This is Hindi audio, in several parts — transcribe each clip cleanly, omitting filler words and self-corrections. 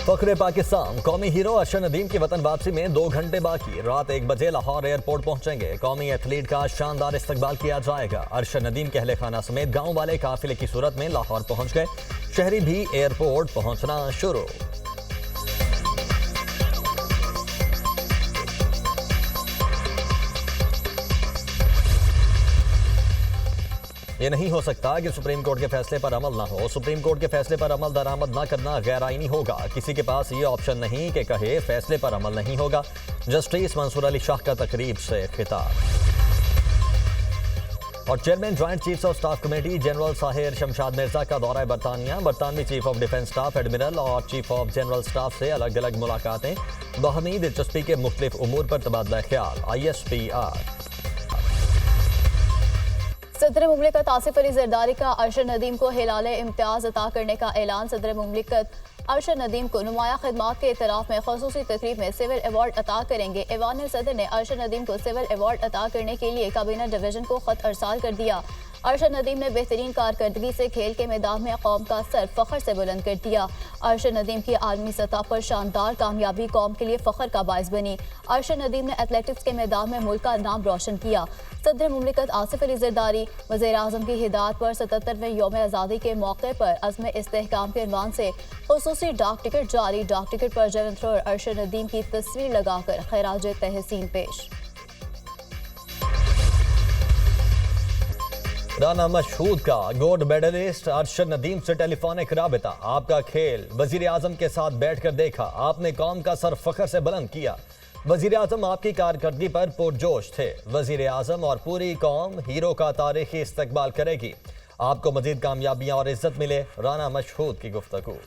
फख्रे पाकिस्तान कौमी हीरो अरशद नदीम की वतन वापसी में 2 घंटे बाकी। रात 1 बजे लाहौर एयरपोर्ट पहुंचेंगे। कौमी एथलीट का शानदार इस्तकबाल किया जाएगा। अरशद नदीम के अहले खाना समेत गांव वाले काफिले की सूरत में लाहौर पहुंच गए। शहरी भी एयरपोर्ट पहुंचना शुरू। ये नहीं हो सकता कि सुप्रीम कोर्ट के फैसले पर अमल ना हो। सुप्रीम कोर्ट के फैसले पर अमल दरामद ना करना गैर आईनी होगा। किसी के पास ये ऑप्शन नहीं कि कहे फैसले पर अमल नहीं होगा। जस्टिस मंसूर अली शाह का तकरीब से खिताब। और chairman joint chiefs of staff committee general Sahir Shamshad Mirza का दौरा बरतानिया। बरतानवी chief of defence staff admiral और चीफ ऑफ जनरल स्टाफ से अलग अलग मुलाकातें। बाहमी दिलचस्पी के मुख्तलिफ उमूर पर तबादला ख्याल। ISPR। सदर मुमलिकत आसिफ अली जरदारी का अरशद नदीम को हिलाले इम्तियाज अता करने का ऐलान। सदर मुमलिकत अरशद नदीम को नुमाया खिदमात के इतराफ में खसूसी तकरीब में सिविल अवार्ड अता करेंगे। ऐवान सदर ने अरशद नदीम को सिविल अवार्ड अता करने के लिए काबीना डिवीजन को खत अरसाल कर दिया। अरशद नदीम ने बेहतरीन कारकर्दगी से खेल के मैदान में कौम का सर फख्र से बुलंद कर दिया। अरशद नदीम की आलमी सतह पर शानदार कामयाबी कौम के लिए फख्र का बायस बनी। अरशद नदीम ने एथलेटिक्स के मैदान में मुल्क का नाम रोशन किया। सदर मुमलिकत आसिफ अली जरदारी वज़ीर आज़म की हिदायत पर 77वें यौम आज़ादी के मौके पर अज़्म इस्तेहकाम के अनवान से खुसूसी डाक टिकट जारी। डाक टिकट पर जैवन थ्रोअर अरशद नदीम की तस्वीर लगाकर खैराज तहसीन पेश। राना मशहूद का गोल्ड मेडलिस्ट अरशद नदीम से टेलीफोनिक राबिता। आपका खेल वजीर आजम के साथ बैठकर देखा। आपने कौम का सर फख्र से बुलंद किया। वजीर आजम आपकी कारकर्दगी पर पुरजोश थे। वजीर आजम और पूरी कौम हीरो का तारीखी इस्तकबाल करेगी। आपको मजीद कामयाबियां और इज्जत मिले। राना मशहूद की गुफ्तगू।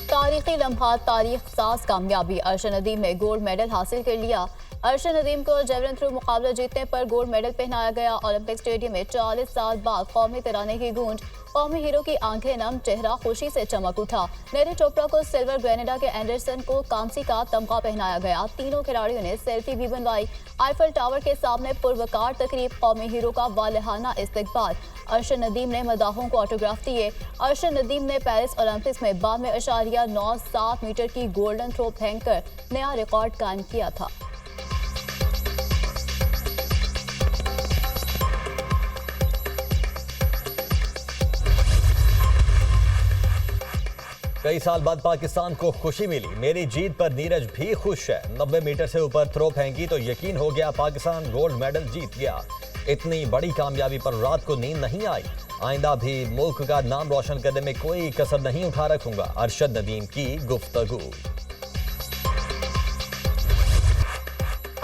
तारीखी लम्हात तारीख साज कामयाबी। अरशद नदीम ने गोल्ड मेडल हासिल कर लिया। अरशद नदीम को जेवलिन थ्रो मुकाबला जीतने पर गोल्ड मेडल पहनाया गया। ओलंपिक स्टेडियम में 40 साल बाद कौमी तिराने की गूंज। कौमी हीरो की आंखें नम, चेहरा खुशी से चमक उठा। नीरज चोपड़ा को सिल्वर, ग्रेनेडा के एंडरसन को कांसी का तमगा पहनाया गया। तीनों खिलाड़ियों ने सेल्फी भी बनवाई। आईफल टावर के सामने पुरवकार तकरीब। कौमी हीरो का वालहाना इस्तकबाल। अरशद नदीम ने मदाहों को ऑटोग्राफ दिए। अरशद नदीम ने पेरिस ओलंपिक्स में 92.97 मीटर की गोल्डन थ्रो फेंककर नया रिकॉर्ड कायम किया था। कई साल बाद पाकिस्तान को खुशी मिली। मेरी जीत पर नीरज भी खुश है। 90 मीटर से ऊपर थ्रो फेंकी तो यकीन हो गया पाकिस्तान गोल्ड मेडल जीत गया। इतनी बड़ी कामयाबी पर रात को नींद नहीं आई। आइंदा भी मुल्क का नाम रोशन करने में कोई कसर नहीं उठा रखूंगा। अरशद नदीम की गुफ्तगू।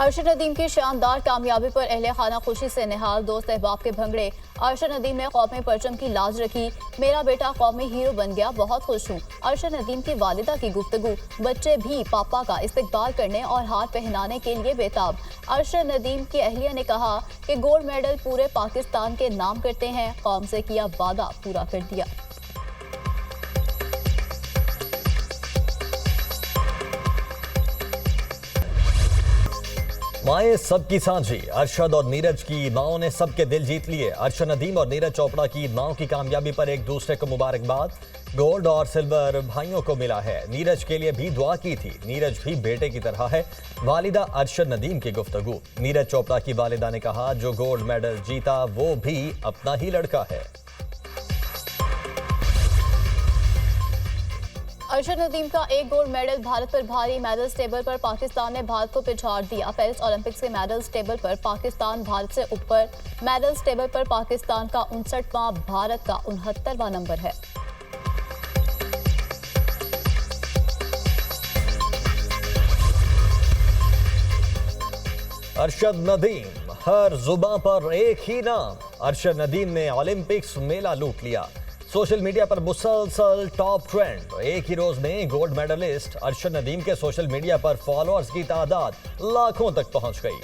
अरशद नदीम की शानदार कामयाबी पर अहले खाना खुशी से निहाल। दोस्त अहबाब के भंगड़े। अरशद नदीम ने कौमी परचम की लाज रखी। मेरा बेटा कौमी हीरो बन गया, बहुत खुश हूँ। अरशद नदीम की वालिदा की गुफ्तगू। बच्चे भी पापा का इस्तकबाल करने और हाथ पहनाने के लिए बेताब। अरशद नदीम की अहलिया ने कहा कि गोल्ड मेडल पूरे पाकिस्तान के नाम करते हैं। कौम से किया वादा पूरा कर दिया। माए सबकी साझी। अरशद और नीरज की माओं ने सबके दिल जीत लिए। अरशद नदीम और नीरज चोपड़ा की माओं की कामयाबी पर एक दूसरे को मुबारकबाद। गोल्ड और सिल्वर भाइयों को मिला है। नीरज के लिए भी दुआ की थी। नीरज भी बेटे की तरह है। वालिदा अरशद नदीम की गुफ्तगू। नीरज चोपड़ा की वालिदा ने कहा जो गोल्ड मेडल जीता वो भी अपना ही लड़का है। अरशद नदीम का एक गोल्ड मेडल। भारत पर भारी। मेडल्स टेबल पर पाकिस्तान ने भारत को पिछाड़ दिया। पेरिस ओलंपिक्स के मेडल्स टेबल पर पाकिस्तान भारत से ऊपर। मेडल्स टेबल पर पाकिस्तान का 59वां, भारत का 69वां नंबर है। अरशद नदीम, हर जुबां पर एक ही नाम। अरशद नदीम ने ओलंपिक्स मेला लूट लिया। सोशल मीडिया पर मुसलसल टॉप ट्रेंड। एक ही रोज में गोल्ड मेडलिस्ट अरशद नदीम के सोशल मीडिया पर फॉलोअर्स की तादाद लाखों तक पहुंच गई।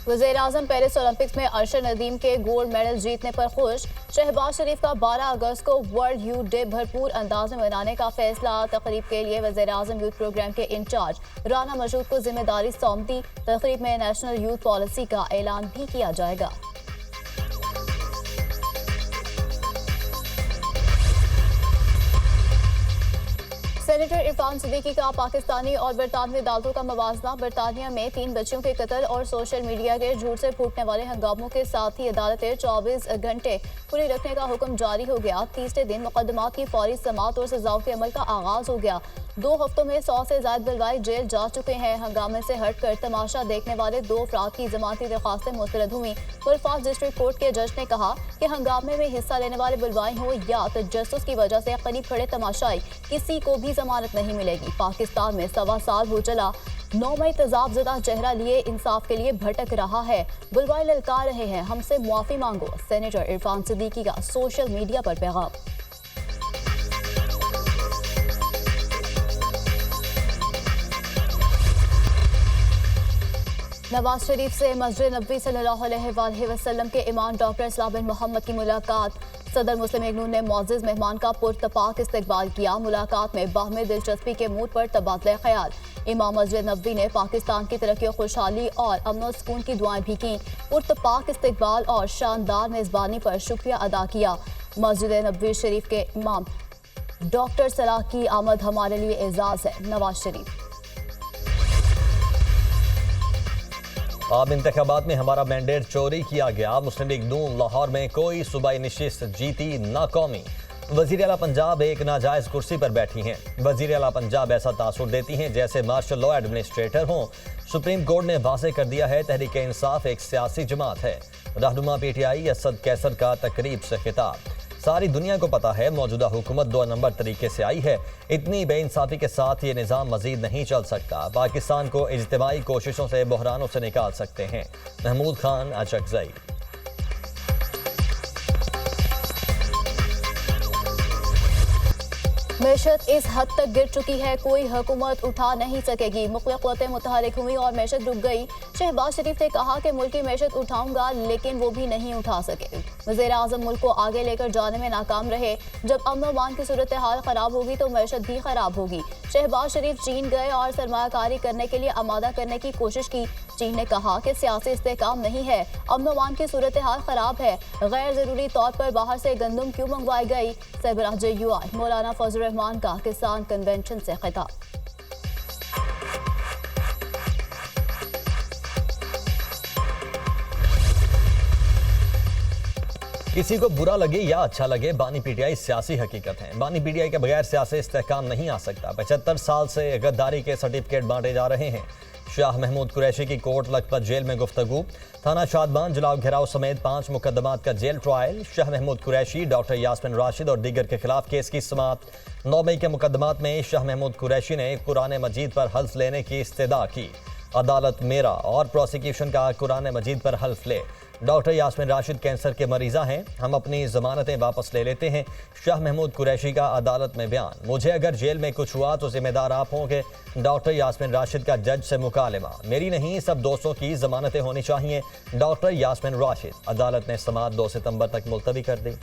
वज़ीर-ए-आज़म पेरिस ओलंपिक्स में अरशद नदीम के गोल्ड मेडल जीतने पर खुश। शहबाज शरीफ का 12 अगस्त को वर्ल्ड यूथ डे भरपूर अंदाज में मनाने का फैसला। तकरीब के लिए वज़ीर-ए-आज़म यूथ प्रोग्राम के इंचार्ज राना मशहूद को जिम्मेदारी सौंप दी। तकरीब में नेशनल यूथ पॉलिसी का ऐलान भी किया जाएगा। सेनेटर इरफान सिद्दीकी का पाकिस्तानी और बरतानवी अदालतों का मवाजना। बरतानिया में 3 बच्चियों के कत्ल और सोशल मीडिया के झूठ से फूटने वाले हंगामों के साथ ही अदालतें 24 घंटे खुली रखने का हुक्म जारी हो गया। तीसरे दिन मुकदमात की फौरी समाअत और सजाओं के अमल का आगाज हो गया। 2 हफ्तों में 100 से ज्यादा बलवाई जेल जा चुके हैं। हंगामे से हटकर तमाशा देखने वाले 2 अफराद की जमानती दरखास्तें मुस्तरद हुई। बलफास्ट डिस्ट्रिक्ट कोर्ट के जज ने कहा कि हंगामे में हिस्सा लेने वाले बलवाई हो या तजस्सुस की वजह से करीब खड़े तमाशाई, किसी को भी जमानत नहीं मिलेगी। पाकिस्तान में 1.25 साल हो चला, 9 मई तजाबजदा चेहरा लिए इंसाफ के लिए भटक रहा है। बुलवाई ललकार रहे हैं, हमसे मुआफी मांगो। सेनेटर इरफान सिद्दीकी का सोशल मीडिया पर पैगाम। नवाज शरीफ से मस्जिद नबवी सल्लल्लाहु अलैहि वसल्लम के इमाम डॉक्टर इस्लाम बिन मोहम्मद की मुलाकात। सदर मुस्लिम लीग नून ने मुअज़्ज़ज़ मेहमान का पुरतपाक इस्तकबाल किया। मुलाकात में बाहमी दिलचस्पी के मूड पर तबादला ख्याल। इमाम मस्जिद नबवी ने पाकिस्तान की तरक्की और खुशहाली और अमन और सुकून की दुआएं भी की। पुरतपाक इस्तकबाल और शानदार मेज़बानी पर शुक्रिया अदा किया। मस्जिद नबवी शरीफ के इमाम डॉक्टर सलाह की आमद हमारे लिए एजाज़ है। नवाज शरीफ। आम इंतखाबात में हमारा मैंडेट चोरी किया गया। मुस्लिम लीग नून लाहौर में कोई सूबाई नशिस्त जीती ना कौमी। वजीर आला पंजाब एक नाजायज कुर्सी पर बैठी हैं। वजीर आला पंजाब ऐसा तासुर देती हैं जैसे मार्शल लॉ एडमिनिस्ट्रेटर हों। सुप्रीम कोर्ट ने वाज़े कर दिया है तहरीक इंसाफ एक सियासी जमात है। रहनुमा पीटीआई असद कैसर का तकरीब से खिताब। सारी दुनिया को पता है मौजूदा हुकूमत 2 नंबर तरीके से आई है। इतनी बेइंसाफी के साथ ये निज़ाम मजीद नहीं चल सकता। पाकिस्तान को इज्तिमाई कोशिशों से बहरानों से निकाल सकते हैं। महमूद खान अचकजई। मैशत इस हद तक गिर चुकी है, कोई हुकूमत उठा नहीं सकेगी। मुख्तलिफ क़ुव्वतें मुतहरिक हुई और मैशत रुक गई। शहबाज शरीफ ने कहा कि मुल्क की मैशत उठाऊंगा, लेकिन वो भी नहीं उठा सके। वज़ीर आज़म मुल्क को आगे लेकर जाने में नाकाम रहे। जब अमन अमान की सूरत हाल खराब होगी तो मैशत भी खराब होगी। शहबाज शरीफ चीन गए और सरमायाकारी करने के लिए आमादा करने की कोशिश की। चीन ने कहा कि सियासी इस्तेहकाम नहीं है, अमन अमान की सूरत हाल खराब है। गैर जरूरी तौर पर बाहर से गंदम क्यों मंगवाई गई। सरबराह JUI मौलाना फजल रहमान का किसान कन्वेंशन से खिताब। किसी को बुरा लगे या अच्छा लगे, बानी पीटीआई सियासी हकीकत है। बानी पीटीआई के बगैर सियासी इस्तेहकाम नहीं आ सकता। 75 साल से गद्दारी के सर्टिफिकेट बांटे जा रहे हैं। शाह महमूद कुरैशी की कोर्ट लखपत जेल में गुफ्तगू। थाना शादबान जलाव घेराव समेत 5 मुकदमात का jail trial. Shah Mahmood Qureshi, doctor Yasmin Rashid और दीगर के खिलाफ केस की समाअत। 9 मई के मुकदमात में शाह महमूद कुरैशी ने कुरान मजीद पर हल्फ लेने की इस्तदा की। अदालत मेरा और प्रोसिक्यूशन का कुरान मजीद पर हल्फ ले। डॉक्टर यास्मिन राशिद कैंसर के मरीजा हैं, हम अपनी जमानतें वापस ले लेते हैं। शाह महमूद कुरैशी का अदालत में बयान, मुझे अगर जेल में कुछ हुआ तो जिम्मेदार आप होंगे। डॉक्टर यास्मिन राशिद का जज से मुकालमा, मेरी नहीं सब दोस्तों की जमानतें होनी चाहिए। डॉक्टर यास्मिन राशिद। अदालत ने समाअत 2 सितंबर तक मुलतवी कर दी।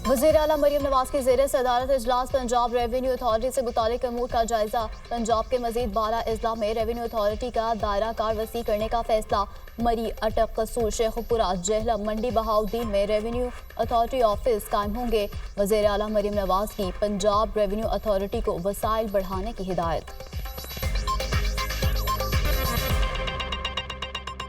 वज़ीर आला मरियम नवाज की ज़ेर सदारत इजलास पंजाब रेवेन्यू अथॉरिटी से मुतालिक अमूर का जायजा। पंजाब के मजीद 12 अजला में रेवेन्यू अथॉरिटी का दायरा कार वसी करने का फैसला। मरी, अटक, कसूर, शेखपुरा, जेहलम, मंडी बहाउद्दीन में रेवेन्यू अथॉरिटी ऑफिस कायम होंगे। वज़ीर आला मरियम नवाज की पंजाब रेवेन्यू अथॉरिटी को वसाइल बढ़ाने की हिदायत।